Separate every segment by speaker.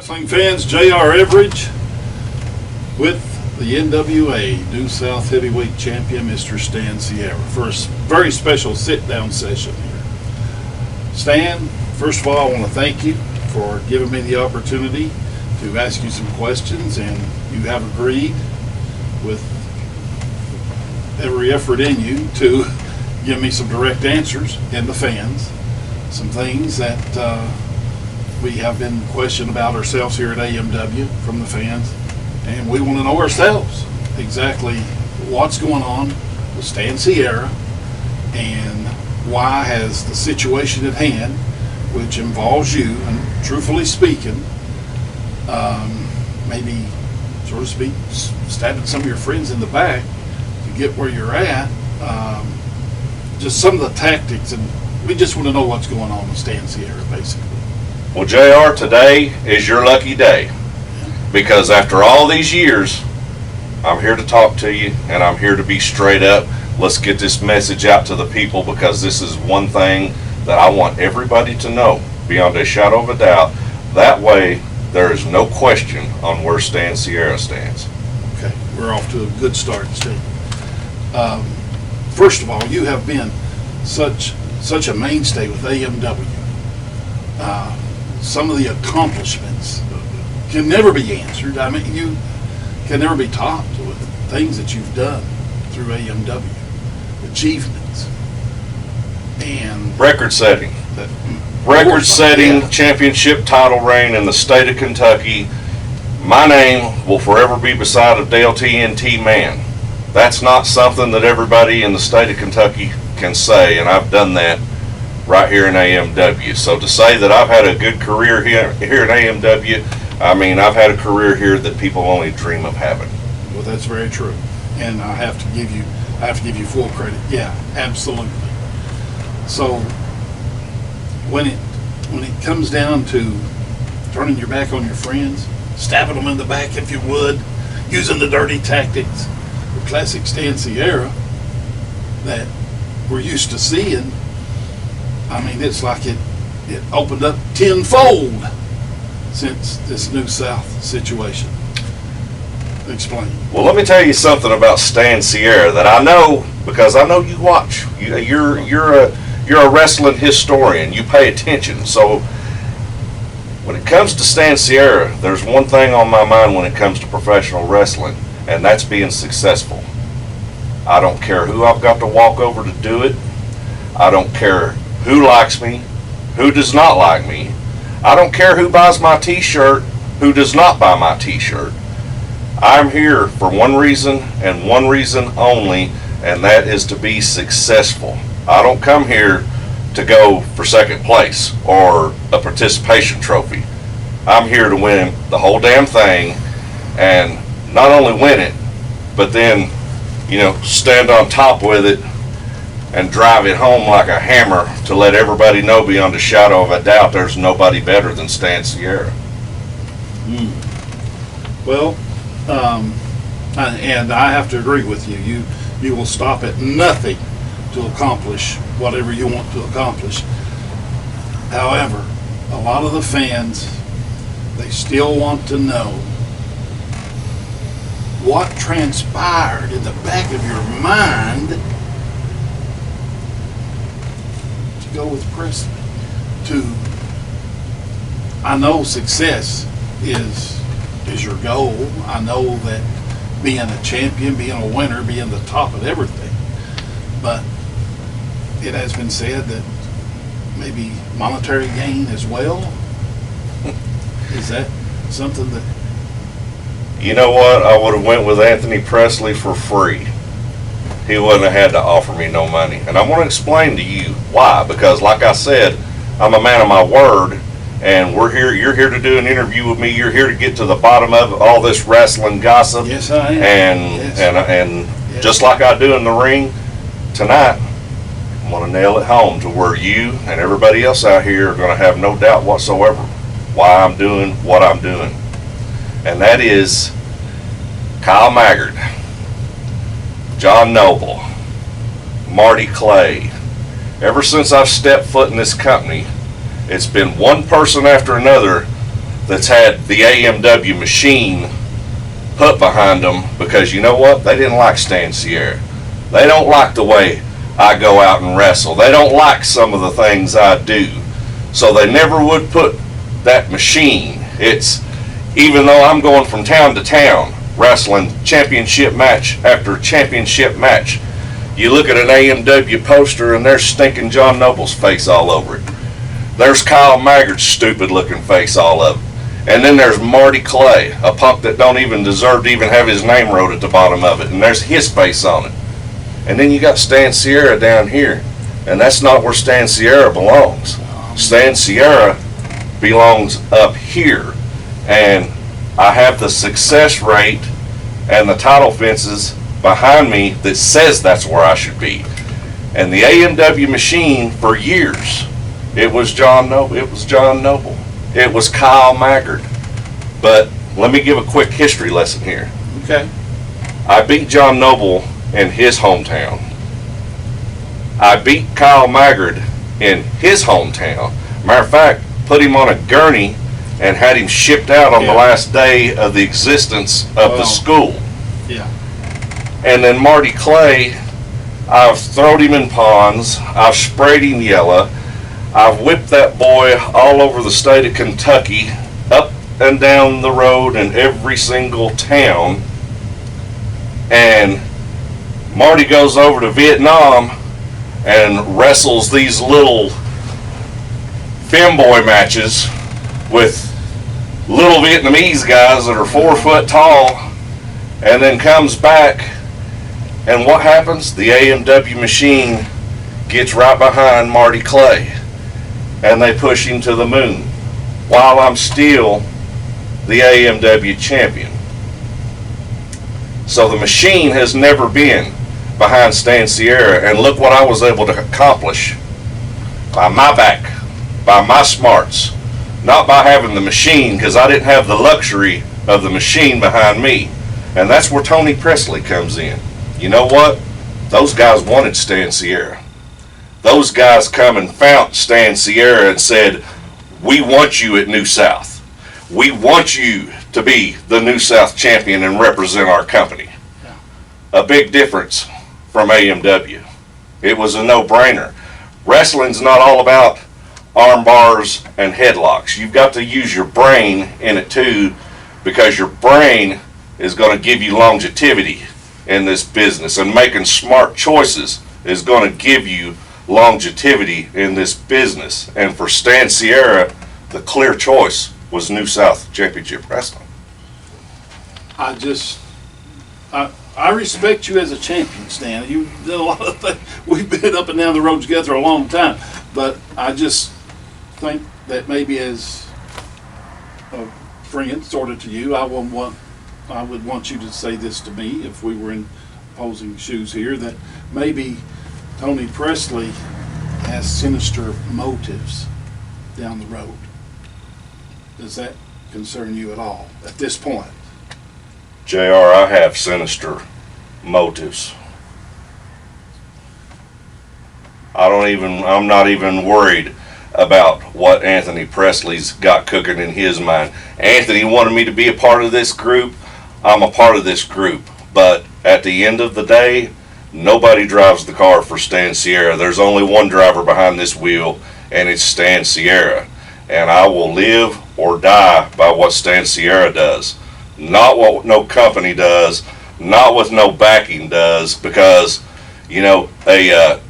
Speaker 1: Wrestling fans, J.R. Everidge with the NWA New South Heavyweight Champion, Mr. Stan Sierra, for a very special sit-down session here. Stan, first of all, I want to thank you for giving me the opportunity to ask you some questions, and you have agreed with every effort in you to give me some direct answers, and the fans, some things that we have been questioned about ourselves here at AMW from the fans, and we want to know ourselves exactly what's going on with Stan Sierra and why has the situation at hand, which involves you, and truthfully speaking, maybe, so to speak, stabbing some of your friends in the back to get where you're at, just some of the tactics, and we just want to know what's going on with Stan Sierra, basically.
Speaker 2: Well, JR, today is your lucky day, because after all these years, I'm here to talk to you, and I'm here to be straight up. Let's get this message out to the people, because this is one thing that I want everybody to know, beyond a shadow of a doubt. That way, there is no question on where Stan Sierra stands.
Speaker 1: Okay, we're off to a good start, Stan. First of all, you have been such a mainstay with AMW. Some of the accomplishments can never be answered. I mean, you can never be topped with things that you've done through AMW, achievements, and
Speaker 2: record-setting championship title reign in the state of Kentucky. My name will forever be beside of Dale TNT Man. That's not something that everybody in the state of Kentucky can say, and I've done that right here in AMW. So to say that I've had a good career here in AMW, I mean, I've had a career here that people only dream of having.
Speaker 1: Well, that's very true, and I have to give you full credit. Yeah, absolutely. So when it comes down to turning your back on your friends, stabbing them in the back, if you would, using the dirty tactics, the classic Stan Sierra that we're used to seeing, I mean, it's like it opened up tenfold since this New South situation. Explain.
Speaker 2: Well, let me tell you something about Stan Sierra that I know, because I know you watch. You're a wrestling historian. You pay attention. So when it comes to Stan Sierra, there's one thing on my mind when it comes to professional wrestling, and that's being successful. I don't care who I've got to walk over to do it. I don't care who likes me, who does not like me. I don't care who buys my t-shirt, who does not buy my t-shirt. I'm here for one reason and one reason only, and that is to be successful. I don't come here to go for second place or a participation trophy. I'm here to win the whole damn thing, and not only win it, but then, stand on top with it and drive it home like a hammer to let everybody know beyond a shadow of a doubt there's nobody better than Stan Sierra.
Speaker 1: Well, and I have to agree with you. You will stop at nothing to accomplish whatever you want to accomplish. However, a lot of the fans, they still want to know what transpired in the back of your mind to go with Presley. I know success is your goal. I know that being a champion, being a winner, being the top of everything. But it has been said that maybe monetary gain as well. Is that something that...
Speaker 2: You know what? I would have went with Anthony Presley for free. He wouldn't have had to offer me no money. And I want to explain to you why. Because like I said, I'm a man of my word, and you're here to do an interview with me. You're here to get to the bottom of all this wrestling gossip.
Speaker 1: Yes, I am.
Speaker 2: And yes. Just like I do in the ring, tonight, I'm going to nail it home to where you and everybody else out here are going to have no doubt whatsoever why I'm doing what I'm doing. And that is Kyle Maggard, John Noble, Marty Clay. Ever since I've stepped foot in this company, it's been one person after another that's had the AMW machine put behind them, because you know what? They didn't like Stan Sierra. They don't like the way I go out and wrestle. They don't like some of the things I do. So they never would put that machine. It's, even though I'm going from town to town, wrestling championship match after championship match, you look at an AMW poster and there's stinking John Noble's face all over it. There's Kyle Maggard's stupid looking face all over it. And then there's Marty Clay, a punk that don't even deserve to even have his name wrote at the bottom of it, and there's his face on it. And then you got Stan Sierra down here, and that's not where Stan Sierra belongs. Stan Sierra belongs up here, and I have the success rate and the title fences behind me that says that's where I should be. And the AMW machine for years, it was John Noble. It was Kyle Maggard. But let me give a quick history lesson here.
Speaker 1: Okay.
Speaker 2: I beat John Noble in his hometown. I beat Kyle Maggard in his hometown. Matter of fact, put him on a gurney and had him shipped out on the last day of the existence of the school.
Speaker 1: Yeah.
Speaker 2: And then Marty Clay, I've thrown him in ponds, I've sprayed him yellow, I've whipped that boy all over the state of Kentucky, up and down the road in every single town. And Marty goes over to Vietnam and wrestles these little femboy matches with little Vietnamese guys that are 4 foot tall, and then comes back, and what happens? The AMW machine gets right behind Marty Clay, and they push him to the moon, while I'm still the AMW champion. So the machine has never been behind Stan Sierra, and look what I was able to accomplish by my back, by my smarts, not by having the machine, because I didn't have the luxury of the machine behind me. And that's where Tony Presley comes in. You know what? Those guys wanted Stan Sierra. Those guys come and found Stan Sierra and said, we want you at New South. We want you to be the New South champion and represent our company.
Speaker 1: Yeah.
Speaker 2: A big difference from AMW. It was a no-brainer. Wrestling's not all about arm bars and headlocks. You've got to use your brain in it too, because your brain is going to give you longevity in this business, and making smart choices is going to give you longevity in this business. And for Stan Sierra, the clear choice was New South Championship Wrestling.
Speaker 1: I respect you as a champion, Stan. You did a lot of things. We've been up and down the road together a long time, but I just think that maybe as a friend, sort of to you, I would want you to say this to me if we were in opposing shoes here, that maybe Tony Presley has sinister motives down the road. Does that concern you at all at this point?
Speaker 2: JR, I have sinister motives. I'm not even worried about what Anthony Presley's got cooking in his mind. Anthony wanted me to be a part of this group. I'm a part of this group. But at the end of the day, nobody drives the car for Stan Sierra. There's only one driver behind this wheel, and it's Stan Sierra. And I will live or die by what Stan Sierra does. Not what no company does, not what no backing does, because, you know, a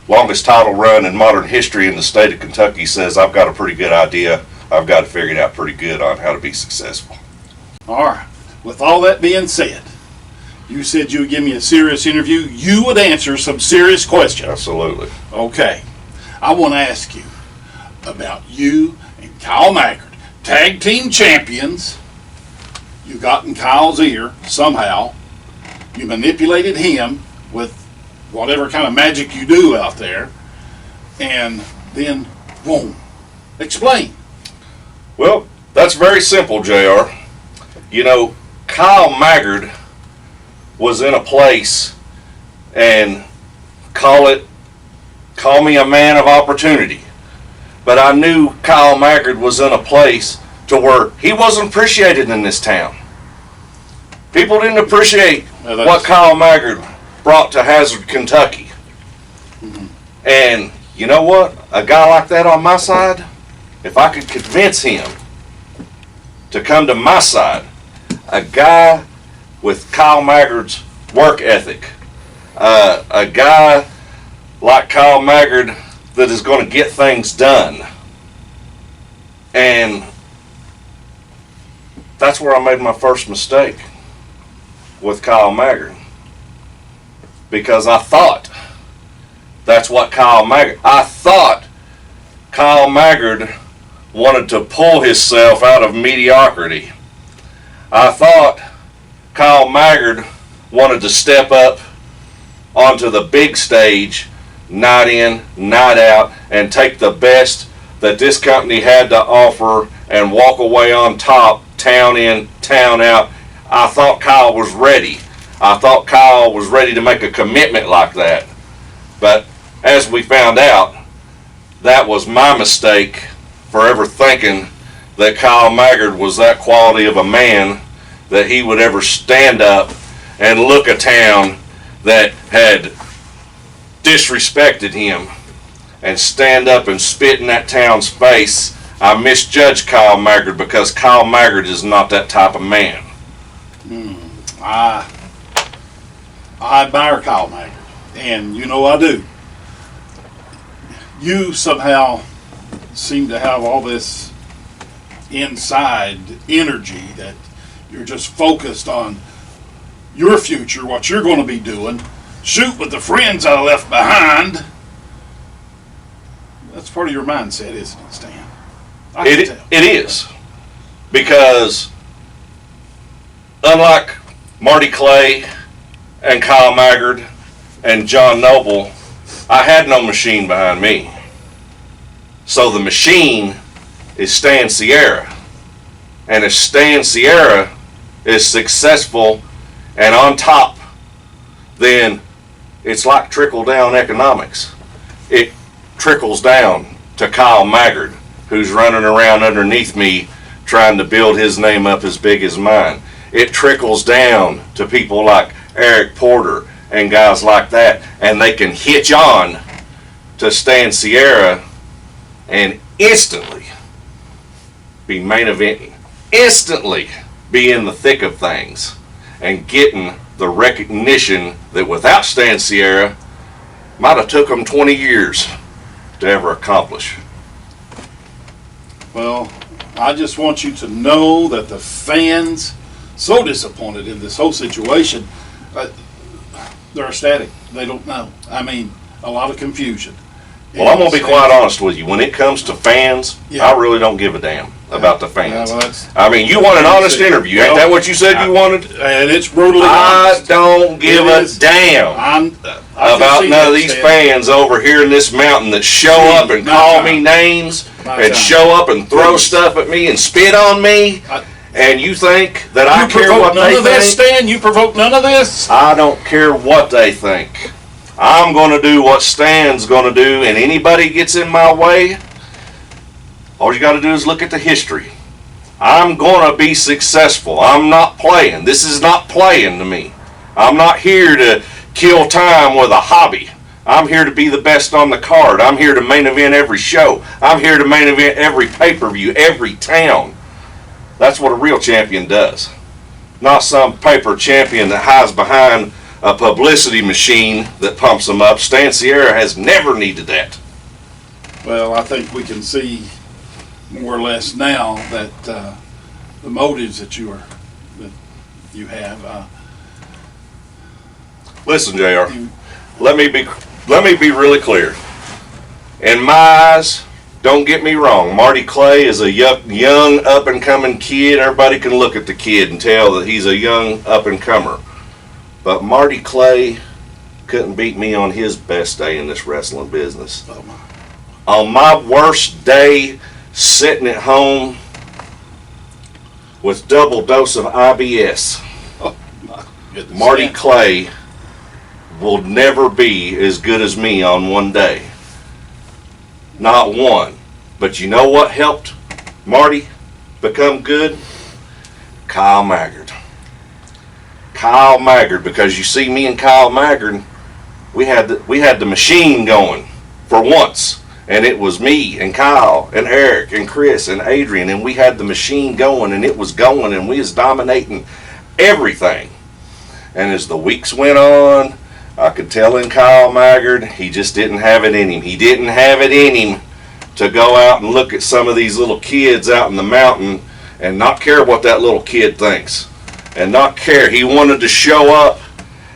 Speaker 2: longest title run in modern history in the state of Kentucky says I've got a pretty good idea. I've got it figured out pretty good on how to be successful.
Speaker 1: All right. With all that being said, you said you would give me a serious interview. You would answer some serious questions.
Speaker 2: Absolutely.
Speaker 1: Okay. I want to ask you about you and Kyle Maggard, tag team champions. You got in Kyle's ear somehow. You manipulated him with whatever kind of magic you do out there. And then, boom. Explain.
Speaker 2: Well, that's very simple, JR. You know, Kyle Maggard was in a place, and call me a man of opportunity. But I knew Kyle Maggard was in a place to where he wasn't appreciated in this town. People didn't appreciate what Kyle Maggard brought to Hazard, Kentucky. And you know what? A guy like that on my side, if I could convince him to come to my side, a guy with Kyle Maggard's work ethic, a guy like Kyle Maggard that is going to get things done. And that's where I made my first mistake with Kyle Maggard. Because I thought that's what I thought Kyle Maggard wanted to pull himself out of mediocrity. I thought Kyle Maggard wanted to step up onto the big stage, night in, night out, and take the best that this company had to offer and walk away on top, town in, town out. I thought Kyle was ready. I thought Kyle was ready to make a commitment like that. But as we found out, that was my mistake for ever thinking that Kyle Maggard was that quality of a man that he would ever stand up and look a town that had disrespected him and stand up and spit in that town's face. I misjudged Kyle Maggard because Kyle Maggard is not that type of man.
Speaker 1: I admire Kyle Maggard, and you know I do. You somehow seem to have all this inside energy that you're just focused on your future, what you're going to be doing, shoot with the friends I left behind. That's part of your mindset, isn't it, Stan?
Speaker 2: It is. Because unlike Marty Clay and Kyle Maggard and John Noble, I had no machine behind me. So the machine is Stan Sierra. And if Stan Sierra is successful and on top, then it's like trickle-down economics. It trickles down to Kyle Maggard, who's running around underneath me trying to build his name up as big as mine. It trickles down to people like Eric Porter and guys like that, and they can hitch on to Stan Sierra and instantly be main eventing, instantly be in the thick of things and getting the recognition that without Stan Sierra might have took them 20 years to ever accomplish.
Speaker 1: Well, I just want you to know that the fans, so disappointed in this whole situation, they're ecstatic. They don't know. I mean, a lot of confusion.
Speaker 2: Well, I'm going to be quite honest with you. When it comes to fans,
Speaker 1: Yeah.
Speaker 2: I really don't give a damn about the fans.
Speaker 1: Yeah, well,
Speaker 2: I mean, you want an honest interview. Ain't that what you said you wanted?
Speaker 1: And it's brutally
Speaker 2: I
Speaker 1: honest.
Speaker 2: don't give
Speaker 1: It
Speaker 2: a
Speaker 1: is.
Speaker 2: damn
Speaker 1: I
Speaker 2: about
Speaker 1: can see
Speaker 2: none of
Speaker 1: that,
Speaker 2: these
Speaker 1: Stan.
Speaker 2: fans over here in this mountain that show up and
Speaker 1: My
Speaker 2: call
Speaker 1: time.
Speaker 2: me names
Speaker 1: My
Speaker 2: and
Speaker 1: time.
Speaker 2: show up and throw
Speaker 1: Please.
Speaker 2: stuff at me and spit on me. And you think that I
Speaker 1: You
Speaker 2: care
Speaker 1: provoke
Speaker 2: what
Speaker 1: none
Speaker 2: they
Speaker 1: of this,
Speaker 2: think?
Speaker 1: Stan. You provoke none of this.
Speaker 2: I don't care what they think. I'm going to do what Stan's going to do, and anybody gets in my way, all you got to do is look at the history. I'm going to be successful. I'm not playing. This is not playing to me. I'm not here to kill time with a hobby. I'm here to be the best on the card. I'm here to main event every show. I'm here to main event every pay-per-view, every town. That's what a real champion does. Not some paper champion that hides behind a publicity machine that pumps them up. Stan Sierra has never needed that.
Speaker 1: Well, I think we can see more or less now that the motives that you have.
Speaker 2: Listen, JR, let me be really clear. In my eyes, don't get me wrong, Marty Clay is a young up-and-coming kid. Everybody can look at the kid and tell that he's a young up-and-comer. But Marty Clay couldn't beat me on his best day in this wrestling business.
Speaker 1: Oh my.
Speaker 2: On my worst day, sitting at home with double dose of IBS,
Speaker 1: Oh my goodness.
Speaker 2: Marty
Speaker 1: Stan.
Speaker 2: Clay will never be as good as me on one day. Not one. But you know what helped Marty become good? Kyle Maggard. Kyle Maggard, because you see, me and Kyle Maggard, we had the machine going for once, and it was me and Kyle and Eric and Chris and Adrian, and we had the machine going, and it was going, and we was dominating everything. And as the weeks went on, I could tell in Kyle Maggard, he just didn't have it in him. He didn't have it in him to go out and look at some of these little kids out in the mountain and not care what that little kid thinks. And not care. He wanted to show up,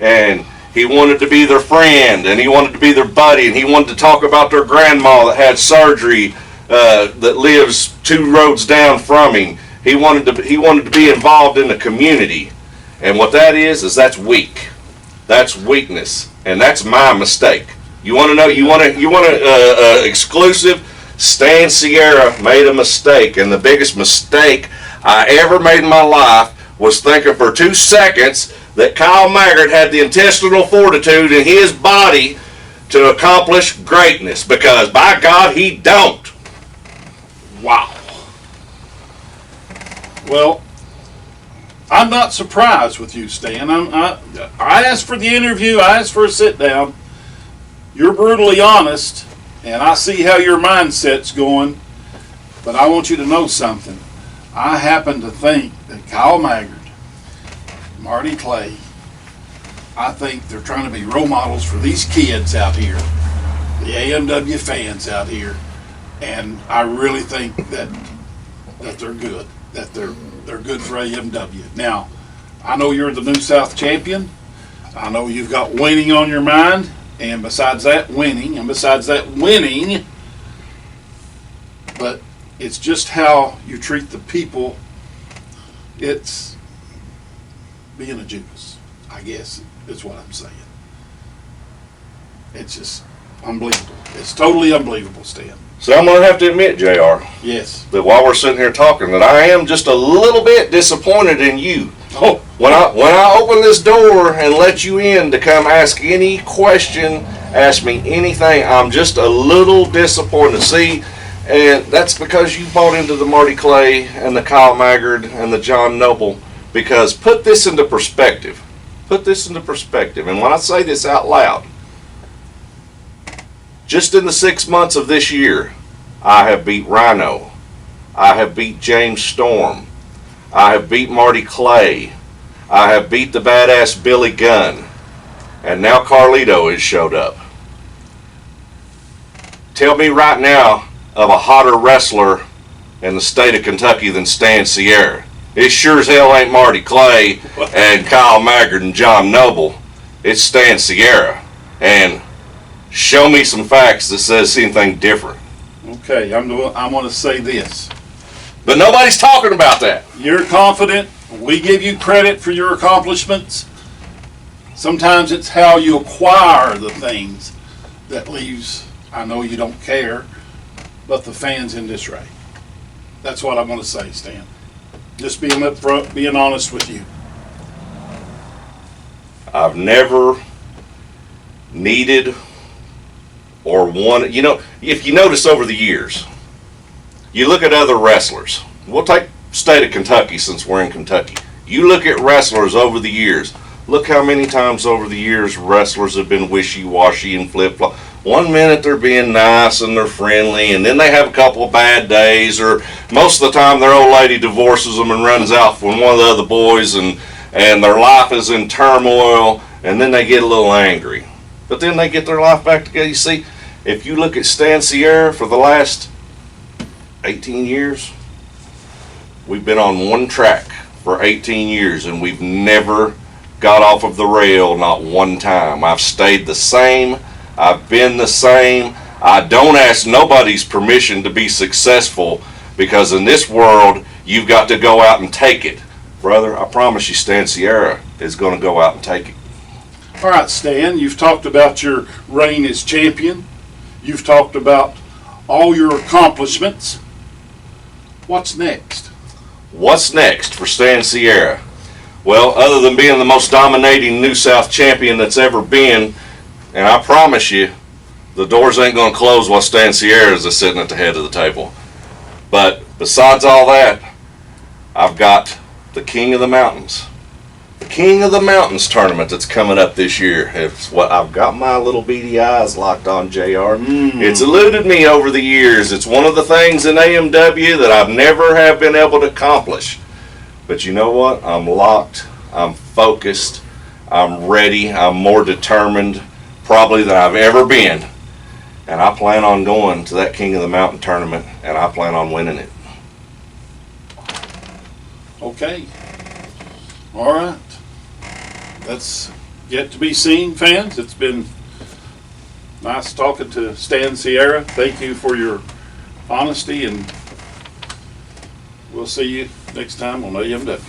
Speaker 2: and he wanted to be their friend, and he wanted to be their buddy, and he wanted to talk about their grandma that had surgery that lives 2 roads down from him. He wanted to be involved in the community. And what that is that's weak. That's weakness, and that's my mistake. You want to know? You want a exclusive? Stan Sierra made a mistake, and the biggest mistake I ever made in my life was thinking for 2 seconds that Kyle Maggard had the intestinal fortitude in his body to accomplish greatness, because by God, he don't.
Speaker 1: Wow. Well, I'm not surprised with you, Stan. I asked for the interview. I asked for a sit down. You're brutally honest, and I see how your mindset's going. But I want you to know something. I happen to think that Kyle Maggard, Marty Clay, I think they're trying to be role models for these kids out here, the AMW fans out here, and I really think that they're good, that they're good for AMW. Now, I know you're the New South champion. I know you've got winning on your mind, and besides that, winning, but it's just how you treat the people. It's being a Judas, I guess, is what I'm saying. It's just unbelievable. It's totally unbelievable, Stan.
Speaker 2: So I'm going to have to admit, JR,
Speaker 1: Yes.
Speaker 2: that while we're sitting here talking, that I am just a little bit disappointed in you.
Speaker 1: Oh,
Speaker 2: When I open this door and let you in to come ask any question, ask me anything, I'm just a little disappointed. See, and that's because you bought into the Marty Clay and the Kyle Maggard and the John Noble. Because put this into perspective. Put this into perspective. And when I say this out loud, just in the 6 months of this year, I have beat Rhino. I have beat James Storm. I have beat Marty Clay. I have beat the badass Billy Gunn. And now Carlito has showed up. Tell me right now of a hotter wrestler in the state of Kentucky than Stan Sierra. It sure as hell ain't Marty Clay and Kyle Maggard and John Noble. It's Stan Sierra. And show me some facts that says anything different.
Speaker 1: okay. I'm going to say this.
Speaker 2: But nobody's talking about that.
Speaker 1: You're confident. We give you credit for your accomplishments. Sometimes it's how you acquire the things that leaves, I know you don't care, but the fans in disarray. That's what I'm going to say, Stan. Just being up front, being honest with you.
Speaker 2: I've never needed or wanted, if you notice over the years, you look at other wrestlers. We'll take state of Kentucky since we're in Kentucky. You look at wrestlers over the years. Look how many times over the years wrestlers have been wishy-washy and flip-flop. 1 minute they're being nice and they're friendly, and then they have a couple of bad days, or most of the time their old lady divorces them and runs out with one of the other boys, and their life is in turmoil, and then they get a little angry. But then they get their life back together. You see, if you look at Stan Sierra for the last 18 years, we've been on one track for 18 years, and we've never got off of the rail, not one time. I've stayed the same. I've been the same. I don't ask nobody's permission to be successful, because in this world, you've got to go out and take it. Brother, I promise you, Stan Sierra is going to go out and take it.
Speaker 1: All right, Stan, you've talked about your reign as champion. You've talked about all your accomplishments. What's next?
Speaker 2: What's next for Stan Sierra? Well, other than being the most dominating New South champion that's ever been, and I promise you, the doors ain't going to close while Stan Sierra is sitting at the head of the table. But besides all that, I've got the King of the Mountains. The King of the Mountains tournament that's coming up this year. It's what I've got my little beady eyes locked on, JR. It's eluded me over the years. It's one of the things in AMW that I've never have been able to accomplish. But you know what? I'm locked. I'm focused. I'm ready. I'm more determined probably than I've ever been. And I plan on going to that King of the Mountain tournament, and I plan on winning it.
Speaker 1: Okay. All right. That's yet to be seen, fans. It's been nice talking to Stan Sierra. Thank you for your honesty, and we'll see you next time on AMW.